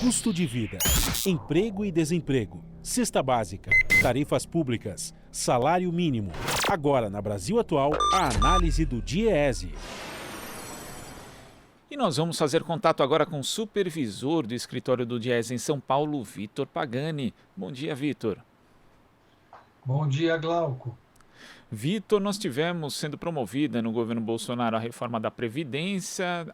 Custo de vida, emprego e desemprego, cesta básica, tarifas públicas, salário mínimo. Agora, na Brasil Atual, a análise do DIEESE. E nós vamos fazer contato agora com o supervisor do escritório do DIEESE em São Paulo, Vitor Pagani. Bom dia, Vitor. Bom dia, Glauco. Vitor, nós tivemos sendo promovida no governo Bolsonaro a reforma da Previdência,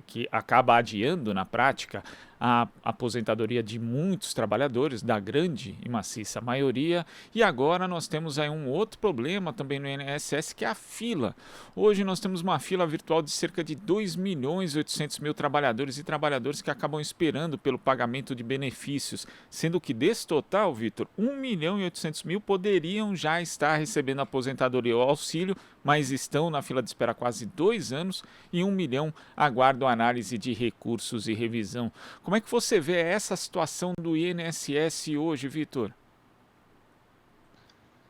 que acaba adiando, na prática, a aposentadoria de muitos trabalhadores, da grande e maciça maioria, e agora nós temos aí um outro problema também no INSS, que é a fila. Hoje nós temos uma fila virtual de cerca de 2.800.000 trabalhadores e trabalhadoras que acabam esperando pelo pagamento de benefícios, sendo que desse total, Vitor, 1.800.000 poderiam já estar recebendo aposentadoria ou auxílio, mas estão na fila de espera há quase 2 anos e 1 milhão aguardam análise de recursos e revisão. Como é que você vê essa situação do INSS hoje, Vitor?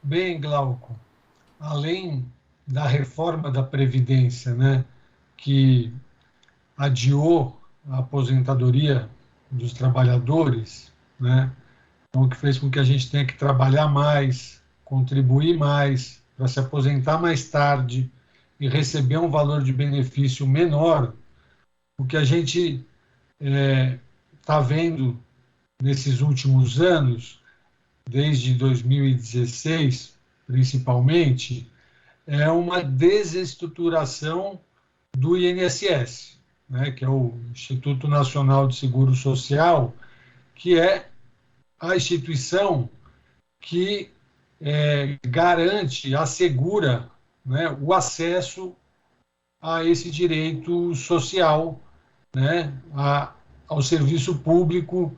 Bem, Glauco, além da reforma da Previdência, né, que adiou a aposentadoria dos trabalhadores, né, o que fez com que a gente tenha que trabalhar mais, contribuir mais, para se aposentar mais tarde e receber um valor de benefício menor, o que a gente está vendo nesses últimos anos, desde 2016 principalmente, é uma desestruturação do INSS, né, que é o Instituto Nacional de Seguro Social, que é a instituição que garante, assegura, né, o acesso a esse direito social, né, ao serviço público,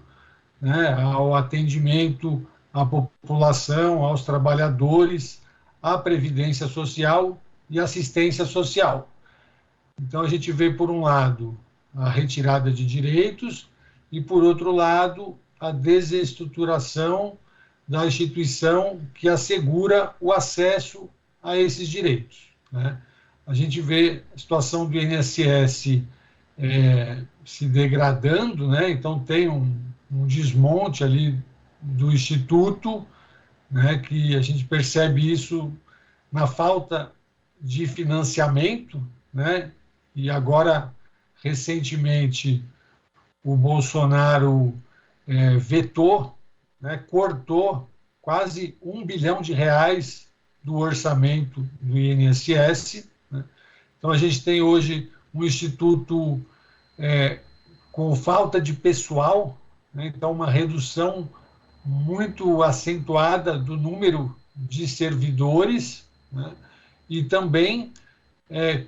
né, ao atendimento à população, aos trabalhadores, à previdência social e assistência social. Então, a gente vê, por um lado, a retirada de direitos e, por outro lado, a desestruturação da instituição que assegura o acesso a esses direitos, né? A gente vê a situação do INSS se degradando, né? Então tem um desmonte ali do Instituto, né? Que a gente percebe isso na falta de financiamento, né? E agora, recentemente, o Bolsonaro vetou, né, cortou quase R$ 1 bilhão do orçamento do INSS, né? Então, a gente tem hoje um instituto com falta de pessoal, né? Então, uma redução muito acentuada do número de servidores, né? E também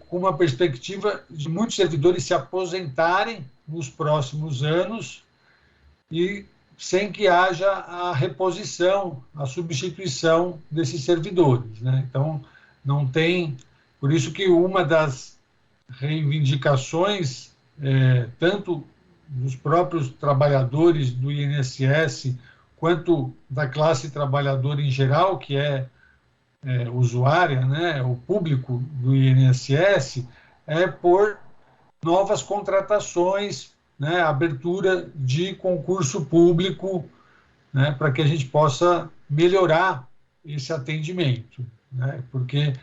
com uma perspectiva de muitos servidores se aposentarem nos próximos anos e sem que haja a reposição, a substituição desses servidores, né? Então, não tem... Por isso que uma das reivindicações, tanto dos próprios trabalhadores do INSS, quanto da classe trabalhadora em geral, que é usuária, né, o público do INSS, é por novas contratações, né, abertura de concurso público, né, para que a gente possa melhorar esse atendimento, né, porque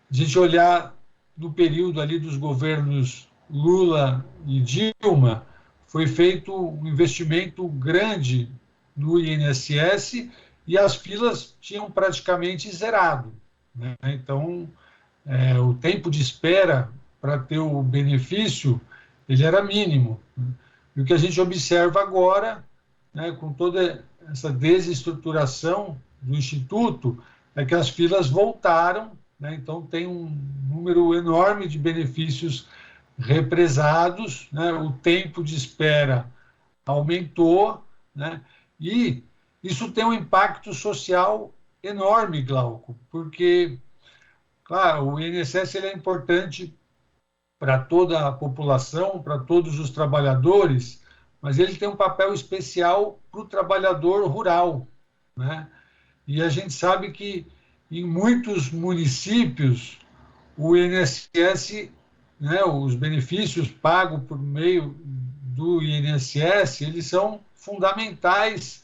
a gente olhar no período ali dos governos Lula e Dilma, foi feito um investimento grande no INSS e as filas tinham praticamente zerado, né? Então, o tempo de espera para ter o benefício, ele era mínimo. E o que a gente observa agora, né, com toda essa desestruturação do Instituto, é que as filas voltaram, né? Então tem um número enorme de benefícios represados, né? O tempo de espera aumentou, né? E isso tem um impacto social enorme, Glauco, porque, claro, o INSS ele é importante para toda a população, para todos os trabalhadores, mas ele tem um papel especial para o trabalhador rural, né? E a gente sabe que em muitos municípios o INSS, né, os benefícios pagos por meio do INSS, eles são fundamentais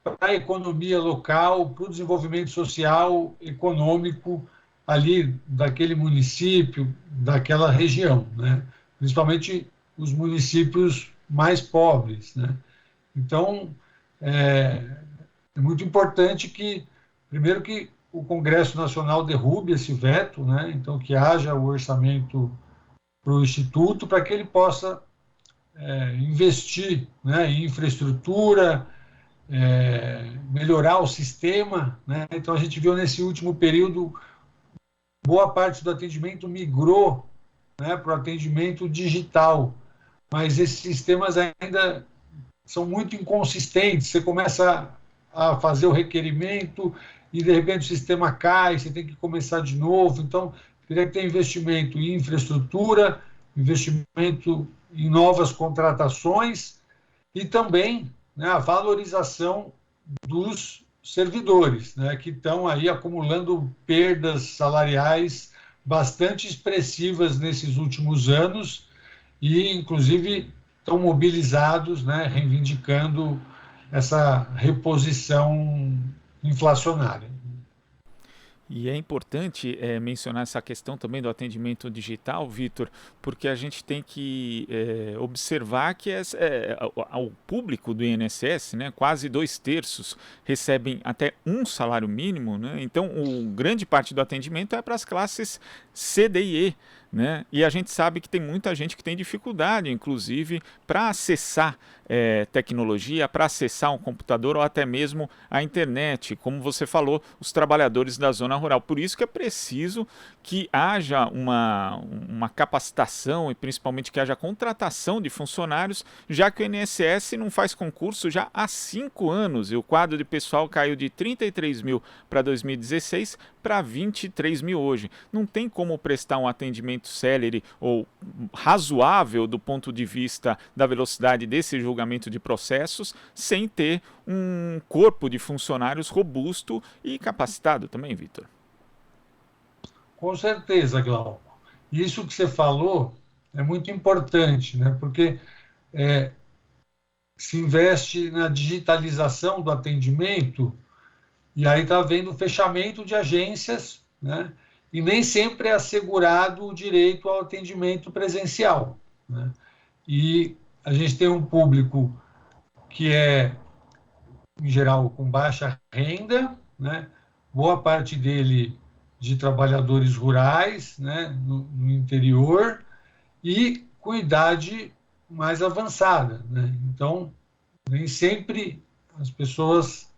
para a economia local, para o desenvolvimento social, econômico ali daquele município, daquela região, né? Principalmente os municípios mais pobres, né? Então, é muito importante que, primeiro, que o Congresso Nacional derrube esse veto, né? Então, que haja o orçamento para o Instituto, para que ele possa investir, né, em infraestrutura, melhorar o sistema, né? Então, a gente viu nesse último período, boa parte do atendimento migrou, né, para o atendimento digital, mas esses sistemas ainda são muito inconsistentes. Você começa a fazer o requerimento e, de repente, o sistema cai, você tem que começar de novo. Então, teria que ter investimento em infraestrutura, investimento em novas contratações e também, né, a valorização dos servidores, né, que estão aí acumulando perdas salariais bastante expressivas nesses últimos anos e, inclusive, estão mobilizados, né, reivindicando essa reposição inflacionária. E é importante mencionar essa questão também do atendimento digital, Vitor, porque a gente tem que observar que o público do INSS, né, quase 2/3 recebem até um salário mínimo, né? Então, grande parte do atendimento é para as classes C, D e E. Né? E a gente sabe que tem muita gente que tem dificuldade, inclusive, para acessar tecnologia, para acessar um computador ou até mesmo a internet, como você falou, os trabalhadores da zona rural. Por isso que é preciso que haja uma capacitação e principalmente que haja contratação de funcionários, já que o INSS não faz concurso já há 5 anos e o quadro de pessoal caiu de 33 mil para 2016 para 23 mil hoje. Não tem como prestar um atendimento célere ou razoável do ponto de vista da velocidade desse julgamento de processos sem ter um corpo de funcionários robusto e capacitado também, Vitor. Com certeza, Glauco. Isso que você falou é muito importante, né? Porque se investe na digitalização do atendimento e aí está havendo fechamento de agências, né? E nem sempre é assegurado o direito ao atendimento presencial, né? E a gente tem um público que é, em geral, com baixa renda, né? Boa parte dele de trabalhadores rurais, né? No interior, e com idade mais avançada, né? Então, nem sempre as pessoas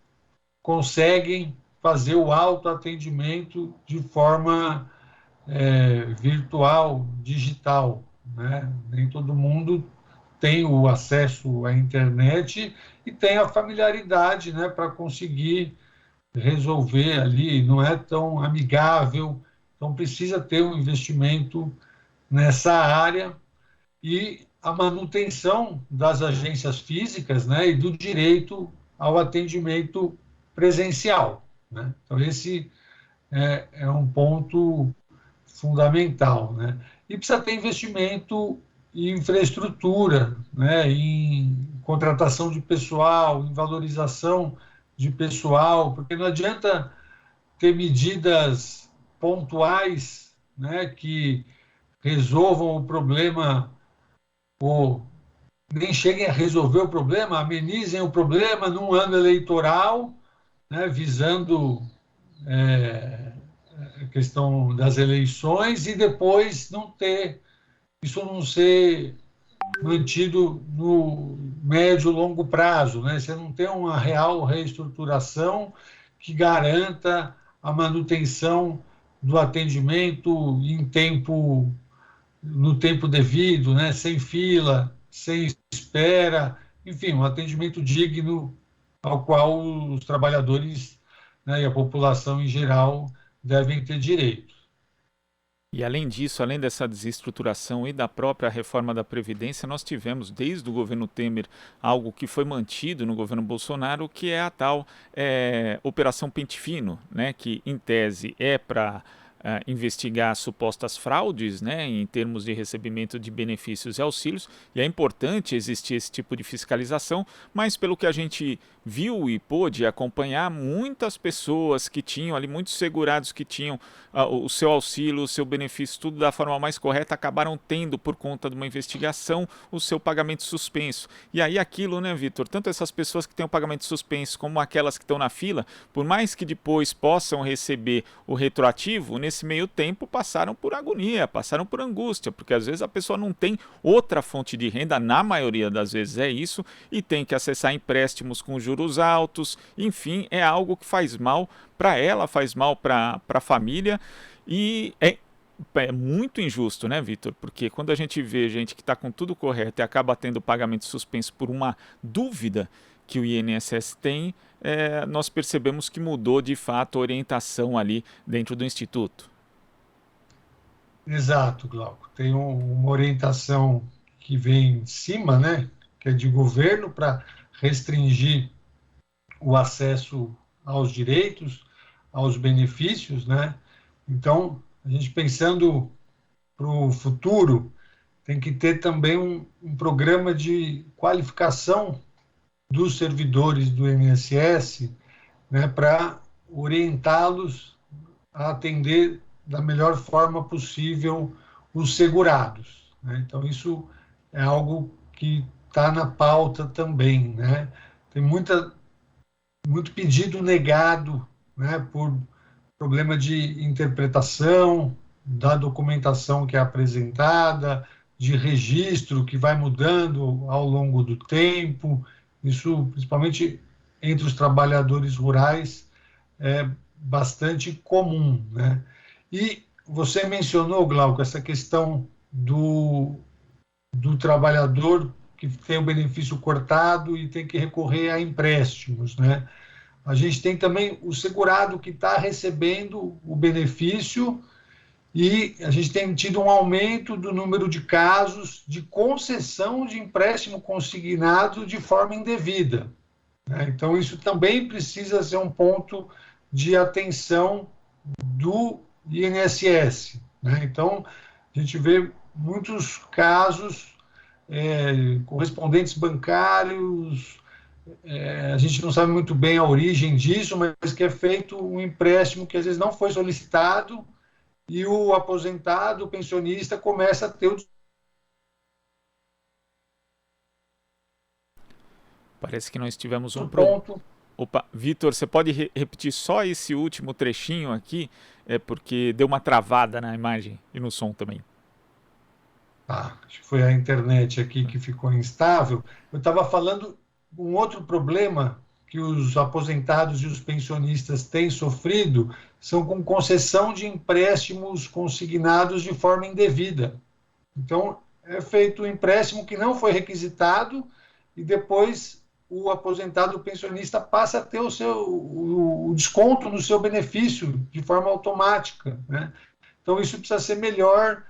conseguem fazer o autoatendimento de forma virtual, digital, né? Nem todo mundo tem o acesso à internet e tem a familiaridade, né, para conseguir resolver ali, não é tão amigável, então precisa ter um investimento nessa área e a manutenção das agências físicas, né, e do direito ao atendimento presencial, né? Então esse é um ponto fundamental, né? E precisa ter investimento em infraestrutura, né, em contratação de pessoal, em valorização de pessoal, porque não adianta ter medidas pontuais, né, que resolvam o problema ou nem cheguem a resolver o problema, amenizem o problema num ano eleitoral, né, visando a questão das eleições e depois isso não ser mantido no médio e longo prazo, né? Você não tem uma real reestruturação que garanta a manutenção do atendimento no tempo devido, né? Sem fila, sem espera, enfim, um atendimento digno ao qual os trabalhadores, né, e a população em geral devem ter direito. E além disso, além dessa desestruturação e da própria reforma da Previdência, nós tivemos desde o governo Temer algo que foi mantido no governo Bolsonaro, que é a tal Operação Pente Fino, né, que em tese é para investigar supostas fraudes, né, em termos de recebimento de benefícios e auxílios, e é importante existir esse tipo de fiscalização, mas pelo que a gente viu e pôde acompanhar, muitas pessoas que tinham ali, muitos segurados que tinham o seu auxílio, o seu benefício, tudo da forma mais correta, acabaram tendo, por conta de uma investigação, o seu pagamento suspenso. E aí aquilo, né, Vitor, tanto essas pessoas que têm o pagamento suspenso como aquelas que estão na fila, por mais que depois possam receber o retroativo, nesse meio tempo passaram por agonia, passaram por angústia, porque às vezes a pessoa não tem outra fonte de renda, na maioria das vezes é isso, e tem que acessar empréstimos com juros altos, enfim, é algo que faz mal para ela, faz mal para a família, e é muito injusto, né, Vitor? Porque quando a gente vê gente que está com tudo correto e acaba tendo pagamento suspenso por uma dúvida que o INSS tem, nós percebemos que mudou de fato a orientação ali dentro do Instituto. Exato, Glauco. Tem uma orientação que vem em cima, né, que é de governo, para restringir o acesso aos direitos, aos benefícios, né? Então, a gente pensando para o futuro, tem que ter também um programa de qualificação dos servidores do INSS, né, para orientá-los a atender da melhor forma possível os segurados, né? Então, isso é algo que está na pauta também, né? Tem muito pedido negado, né, por problema de interpretação da documentação que é apresentada, de registro que vai mudando ao longo do tempo. Isso, principalmente entre os trabalhadores rurais, é bastante comum, né? E você mencionou, Glauco, essa questão do trabalhador que tem o benefício cortado e tem que recorrer a empréstimos, né? A gente tem também o segurado que está recebendo o benefício e a gente tem tido um aumento do número de casos de concessão de empréstimo consignado de forma indevida, né? Então, isso também precisa ser um ponto de atenção do INSS, né? Então, a gente vê muitos casos, correspondentes bancários, a gente não sabe muito bem a origem disso, mas que é feito um empréstimo que às vezes não foi solicitado e o aposentado, o pensionista, começa a ter o... Parece que nós tivemos um ponto. Opa, Vitor, você pode repetir só esse último trechinho aqui? Porque deu uma travada na imagem e no som também. Acho que foi a internet aqui que ficou instável. Eu estava falando um outro problema que os aposentados e os pensionistas têm sofrido são com concessão de empréstimos consignados de forma indevida. Então, é feito um empréstimo que não foi requisitado e depois o aposentado, o pensionista, passa a ter o desconto no seu benefício de forma automática, né? Então, isso precisa ser melhor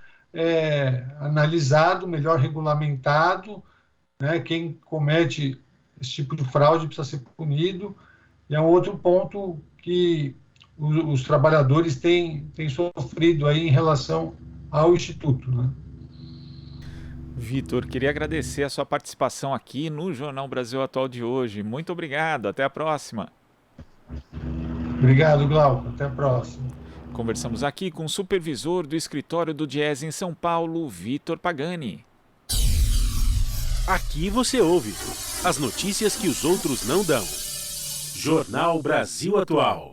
analisado, melhor regulamentado, né? Quem comete esse tipo de fraude precisa ser punido. E é um outro ponto que os trabalhadores têm sofrido aí em relação ao Instituto, né? Vitor, queria agradecer a sua participação aqui no Jornal Brasil Atual de hoje. Muito obrigado, até a próxima. Obrigado, Glauco, até a próxima. Conversamos aqui com o supervisor do escritório do Diese em São Paulo, Vitor Pagani. Aqui você ouve as notícias que os outros não dão. Jornal Brasil Atual.